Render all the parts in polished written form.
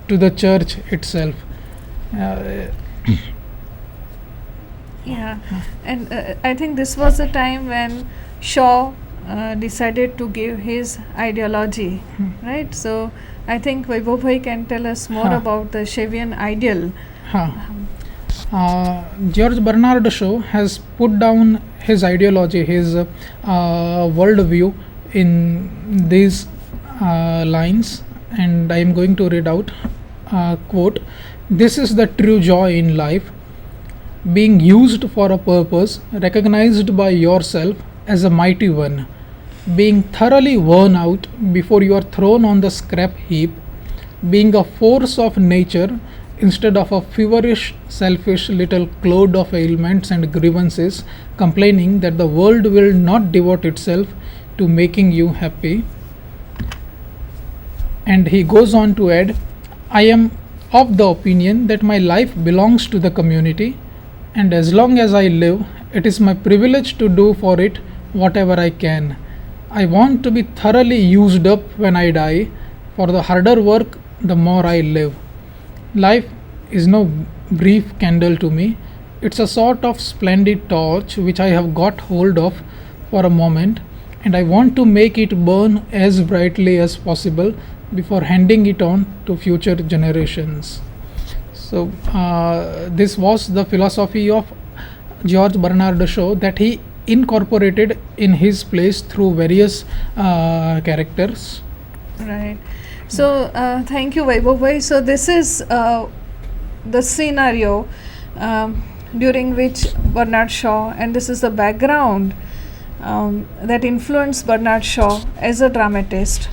to the church itself. Uh, Yeah, and I think this was the time when Shaw decided to give his ideology, right? So I think Vaibhav bhai can tell us more Huh. about the Shavian ideal. huh. George Bernard Shaw has put down his ideology, his worldview in these lines, and I am going to read out quote: "This is the true joy in life, being used for a purpose recognized by yourself as a mighty one, being thoroughly worn out before you are thrown on the scrap heap, being a force of nature instead of a feverish, selfish little cloud of ailments and grievances, complaining that the world will not devote itself to making you happy." And he goes on to add, "I am of the opinion that my life belongs to the community, and as long as I live, it is my privilege to do for it whatever I can. I want to be thoroughly used up when I die, for the harder work, the more I live. Life is no brief candle to me, it's a sort of splendid torch which I have got hold of for a moment, and I want to make it burn as brightly as possible before handing it on to future generations." So, this was the philosophy of George Bernard Shaw that he incorporated in his plays through various characters. Right. So thank you, Vaibhav bhai. So this is the scenario during which Bernard Shaw, and this is the background that influenced Bernard Shaw as a dramatist.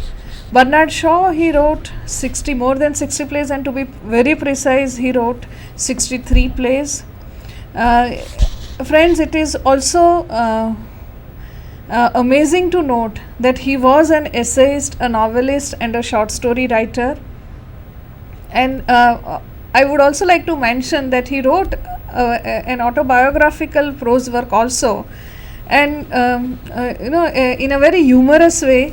Bernard Shaw, he wrote more than 60 plays, and to be very precise, he wrote 63 plays. Friends, it is also amazing to note that he was an essayist, a novelist, and a short story writer. And I would also like to mention that he wrote an autobiographical prose work also. And in a very humorous way,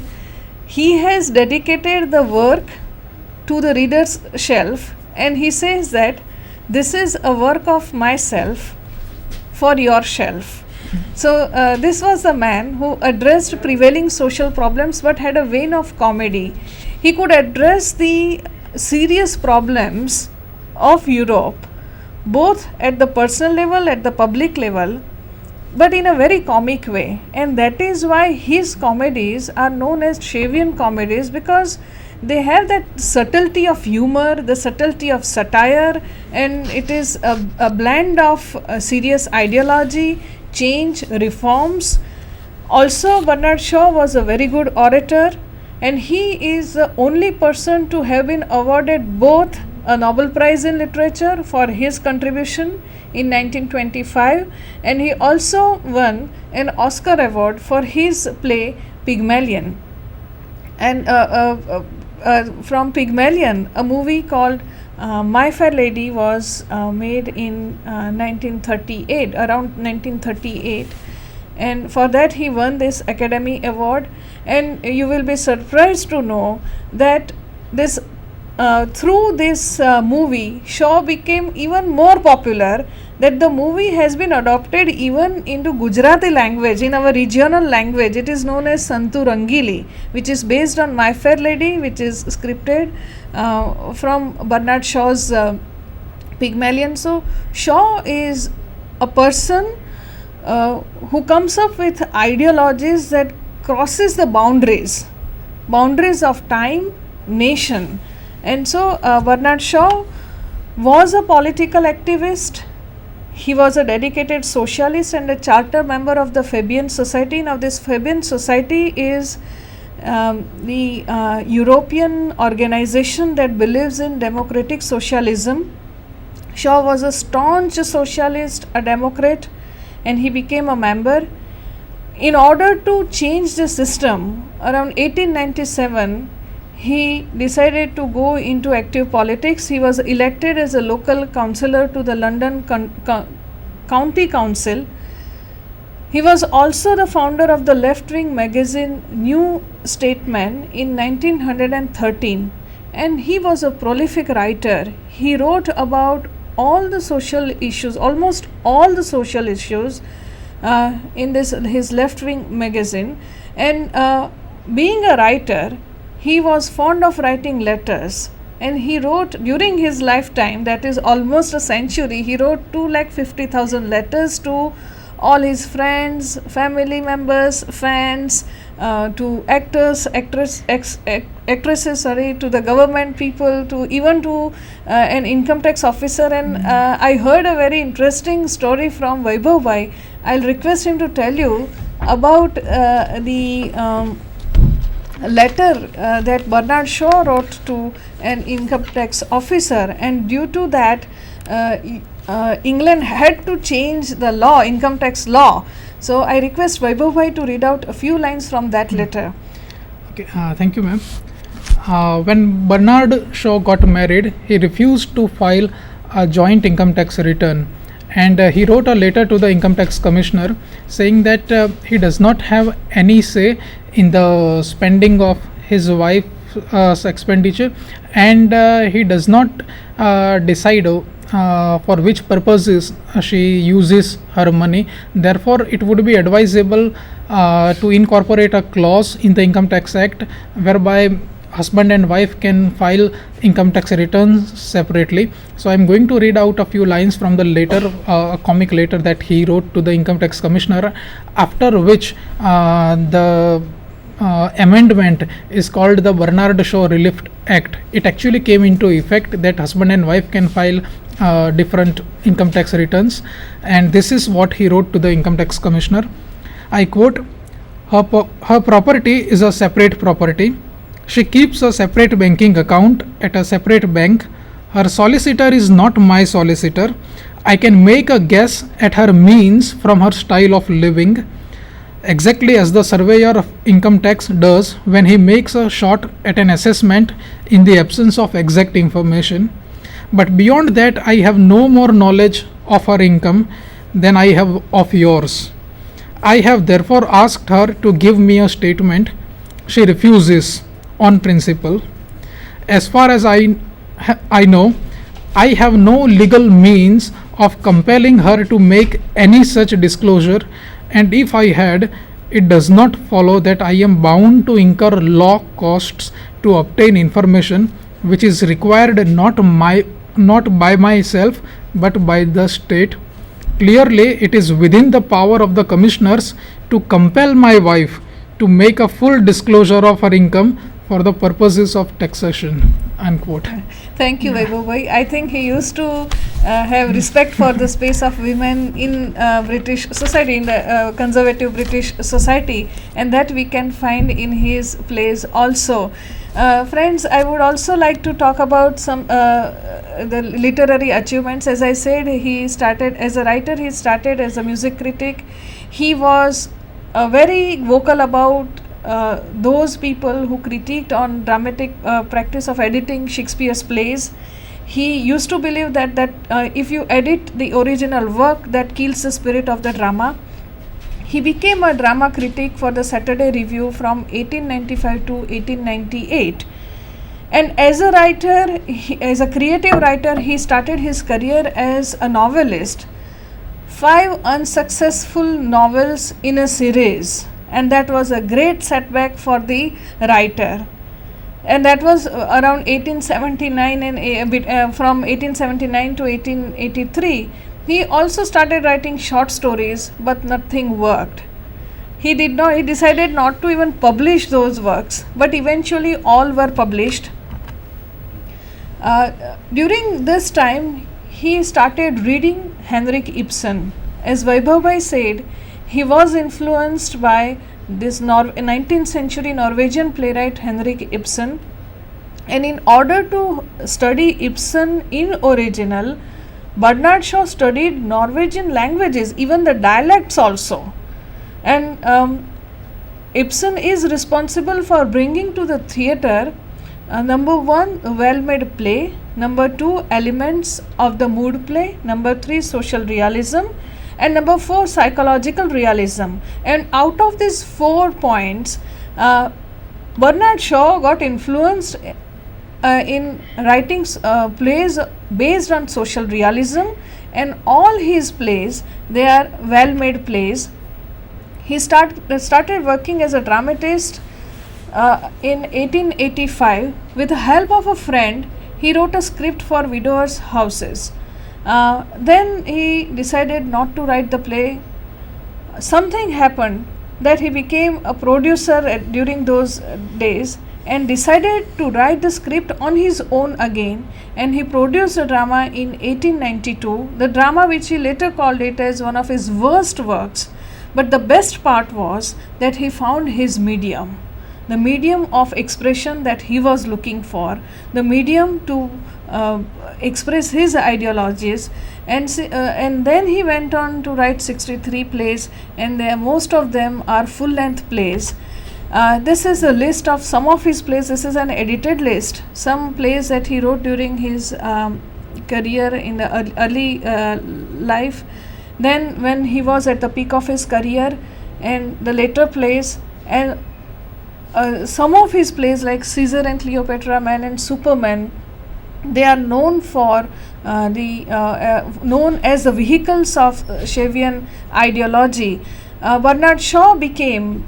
he has dedicated the work to the reader's shelf, and he says that this is a work of myself for your shelf. So this was the man who addressed prevailing social problems but had a vein of comedy. He could address the serious problems of Europe both at the personal level, at the public level, but in a very comic way, and that is why his comedies are known as Shavian comedies, because they have that subtlety of humor, the subtlety of satire, and it is a blend of serious ideology, change, reforms. Also, Bernard Shaw was a very good orator, and he is the only person to have been awarded both a Nobel Prize in Literature for his contribution in 1925, and he also won an Oscar award for his play Pygmalion. And from Pygmalion, a movie called My Fair Lady was made in 1938, around 1938, and for that he won this Academy Award. And you will be surprised to know that this through this movie, Shaw became even more popular, that the movie has been adopted even into Gujarati language, in our regional language. It is known as Santu Rangili, which is based on My Fair Lady, which is scripted from Bernard Shaw's Pygmalion. So Shaw is a person who comes up with ideologies that crosses the boundaries of time, nation. And so Bernard Shaw was a political activist. He was a dedicated socialist and a charter member of the Fabian Society. Now this Fabian Society is the European organization that believes in democratic socialism. Shaw was a staunch socialist, a democrat, and he became a member. In order to change the system, around 1897, he decided to go into active politics. He was elected as a local councillor to the London County Council. He was also the founder of the left-wing magazine New Statesman in 1913, and he was a prolific writer. He wrote about all the social issues, almost all the social issues, in this his left wing magazine. And being a writer, he was fond of writing letters, and he wrote during his lifetime, that is almost a century, he wrote 250,000 letters to all his friends, family members, fans, to actresses, to the government people, to even to an income tax officer. And I heard a very interesting story from Vaibhav Bhai. I'll request him to tell you about the letter that Bernard Shaw wrote to an income tax officer, and due to that England had to change the law, income tax law. So I request Vaibhav Bhai to read out a few lines from that letter. Okay, thank you, ma'am. When Bernard Shaw got married, he refused to file a joint income tax return, and he wrote a letter to the income tax commissioner saying that he does not have any say in the spending of his wife's expenditure, and he does not decide for which purposes she uses her money. Therefore, it would be advisable to incorporate a clause in the Income Tax Act whereby husband and wife can file income tax returns separately. So I am going to read out a few lines from the letter, a comic letter that he wrote to the income tax commissioner, after which the amendment is called the Bernard Shaw Relief Act. It actually came into effect that husband and wife can file different income tax returns, and this is what he wrote to the income tax commissioner. I quote, her property is a separate property. She keeps a separate banking account at a separate bank. Her solicitor is not my solicitor. I can make a guess at her means from her style of living, exactly as the surveyor of income tax does when he makes a shot at an assessment in the absence of exact information. But beyond that, I have no more knowledge of her income than I have of yours. I have therefore asked her to give me a statement. She refuses on principle. As far as I know, I have no legal means of compelling her to make any such disclosure, and if I had, it does not follow that I am bound to incur law costs to obtain information which is required not by myself but by the state. Clearly, it is within the power of the commissioners to compel my wife to make a full disclosure of her income for the purposes of taxation. Unquote. Thank you, Vaibhav Bhai. I think he used to have respect for the space of women in British society, in the conservative British society, and that we can find in his plays also. Friends, I would also like to talk about some the literary achievements. As I said, he started as a writer, he started as a music critic. He was very vocal about those people who critiqued on dramatic practice of editing Shakespeare's plays. He used to believe that if you edit the original work, that kills the spirit of the drama. He became a drama critic for the Saturday Review from 1895 to 1898. And as a writer, as a creative writer, he started his career as a novelist. 5 unsuccessful novels in a series, and that was a great setback for the writer. And that was around 1879, and from 1879 to 1883. He also started writing short stories, but nothing worked. He decided not to even publish those works, but eventually all were published. During this time, he started reading Henrik Ibsen. As Vaibhav Bhai said, he was influenced by this 19th century Norwegian playwright Henrik Ibsen, and in order to study Ibsen in original, Bernard Shaw studied Norwegian languages, even the dialects also. And Ibsen is responsible for bringing to the theatre number 1, a well-made play, number 2, elements of the mood play, number 3, social realism, and number 4, psychological realism. And out of these 4 points, Bernard Shaw got influenced in writing plays based on social realism, and all his plays, they are well made plays. He started working as a dramatist in 1885. With the help of a friend, he wrote a script for widowers' houses. Then he decided not to write the play. Something happened that he became a producer during those days and decided to write the script on his own again, and he produced a drama in 1892, the drama which he later called it as one of his worst works. But the best part was that he found his medium, the medium of expression that he was looking for, the medium to express his ideologies, and then he went on to write 63 plays, and most of them are full length plays. This is a list of some of his plays. This is an edited list, some plays that he wrote during his career in the early life, then when he was at the peak of his career, and the later plays. And some of his plays like Caesar and Cleopatra, Man and Superman, they are known for known as the vehicles of Shavian ideology. Bernard Shaw became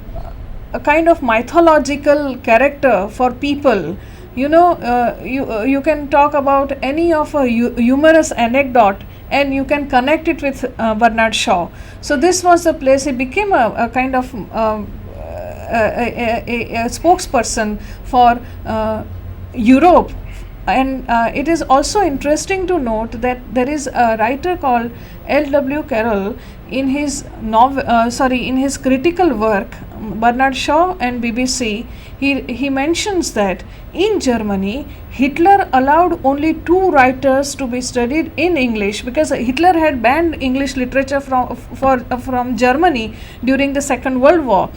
a kind of mythological character for people. You can talk about any of a humorous anecdote and you can connect it with Bernard Shaw. So this was the place. He became a kind of a spokesperson for Europe. And it is also interesting to note that there is a writer called L.W. Carroll in his in his critical work Bernard Shaw and BBC. He mentions that in Germany Hitler allowed only 2 writers to be studied in English, because Hitler had banned English literature from Germany during the Second World War.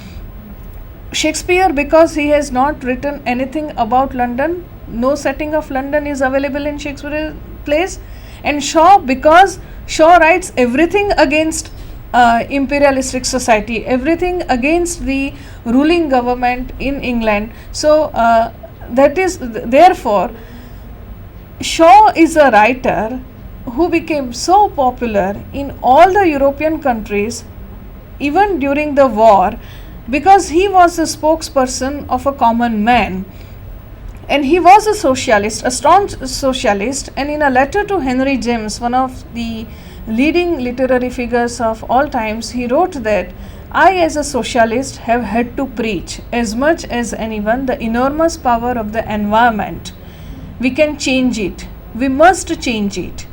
Shakespeare, because he has not written anything about London, no setting of London is available in Shakespeare's plays. And Shaw, because Shaw writes everything against imperialistic society, everything against the ruling government in England. So that is therefore Shaw is a writer who became so popular in all the European countries even during the war, because he was a spokesperson of a common man. And he was a socialist, a staunch socialist, and in a letter to Henry James, one of the leading literary figures of all times, he wrote that I as a socialist have had to preach as much as anyone the enormous power of the environment. We can change it. We must change it.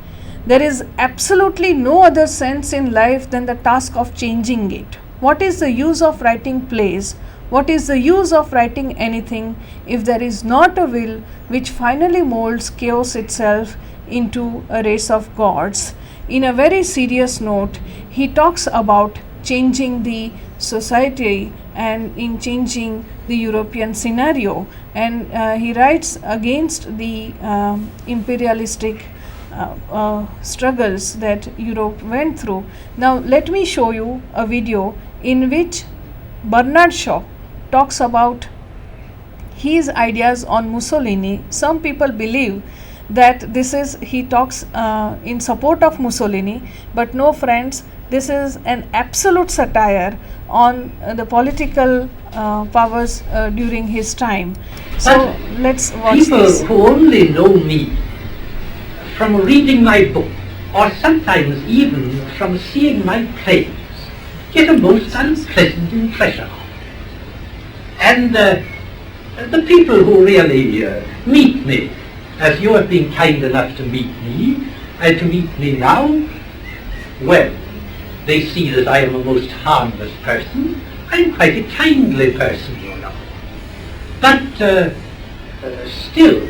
There is absolutely no other sense in life than the task of changing it. What is the use of writing plays? What is the use of writing anything if there is not a will which finally molds chaos itself into a race of gods? In a very serious note, he talks about changing the society and in changing the European scenario, and he writes against the imperialistic struggles that Europe went through. Now let me show you a video in which Bernard Shaw talks about his ideas on Mussolini. Some people believe that he talks in support of Mussolini, but no friends, this is an absolute satire on the political powers during his time. So let's watch people this. Who only know me from reading my book, or sometimes even from seeing my plays, get a most unpleasant impression. And the people who really meet me, as you have been kind enough to meet me now, well, they see that I am a most harmless person. I'm quite a kindly person, you know. But still,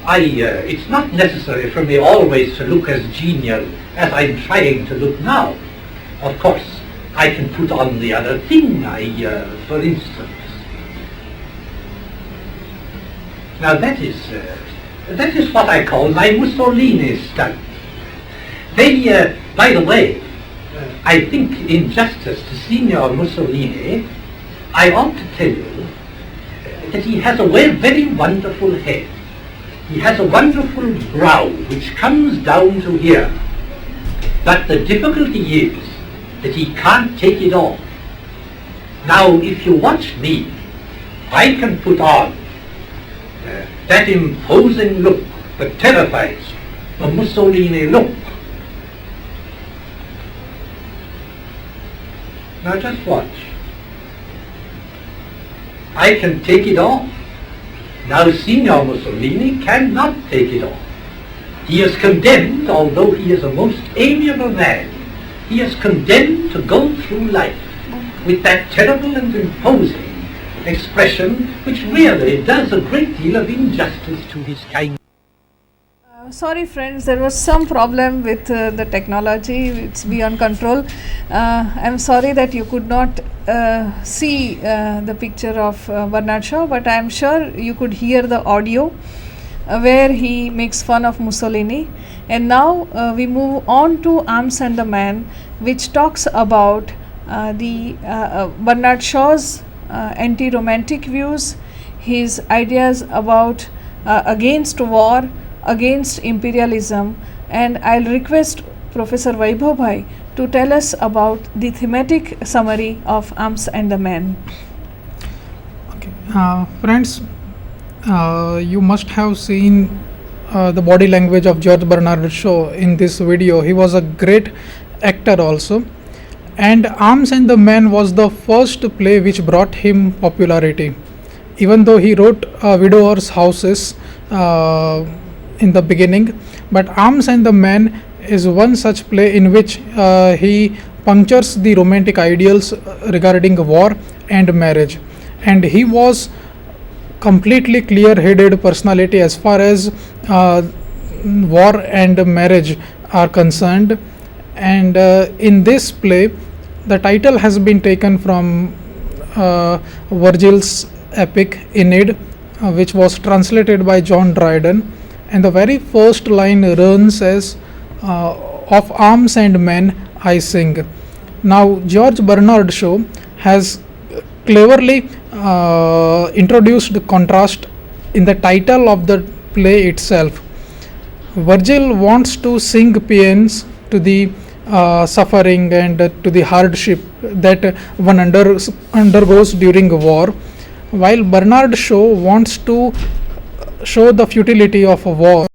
it's not necessary for me always to look as genial as I'm trying to look now. Of course, I can put on the other thing, for instance. Now that is what I call my Mussolini stunt. They, by the way, I think in justice to Signor Mussolini, I ought to tell you, that he has a very wonderful head. He has a wonderful brow which comes down to here. But the difficulty is that he can't take it off. Now, if you watch me, I can put on that imposing look that terrifies the Mussolini look. Now just watch. I can take it off. Now Signor Mussolini cannot take it off. He is condemned, although he is a most amiable man, he is condemned to go through life with that terrible and imposing expression which really does a great deal of injustice to his kind. Sorry friends, there was some problem with the technology. It's beyond control. I'm sorry that you could not see the picture of Bernard Shaw, but I'm sure you could hear the audio where he makes fun of Mussolini. And now we move on to Arms and the Man, which talks about the Bernard Shaw's anti-romantic views, his ideas about against war, against imperialism, and I'll request Professor Vaibhav Bhai to tell us about the thematic summary of Arms and the Man. Okay, friends, you must have seen the body language of George Bernard Shaw in this video. He was a great actor also, and Arms and the Man was the first play which brought him popularity. Even though he wrote Widowers' Houses in the beginning, but Arms and the Man is one such play in which he punctures the romantic ideals regarding war and marriage, and he was completely clear-headed personality as far as war and marriage are concerned. And in this play, the title has been taken from Virgil's epic Aeneid, which was translated by John Dryden, and the very first line runs as of arms and men I sing. Now George Bernard Shaw has cleverly introduced the contrast in the title of the play itself. Virgil wants to sing paeans to the suffering and to the hardship that one undergoes during war, while Bernard Shaw wants to show the futility of war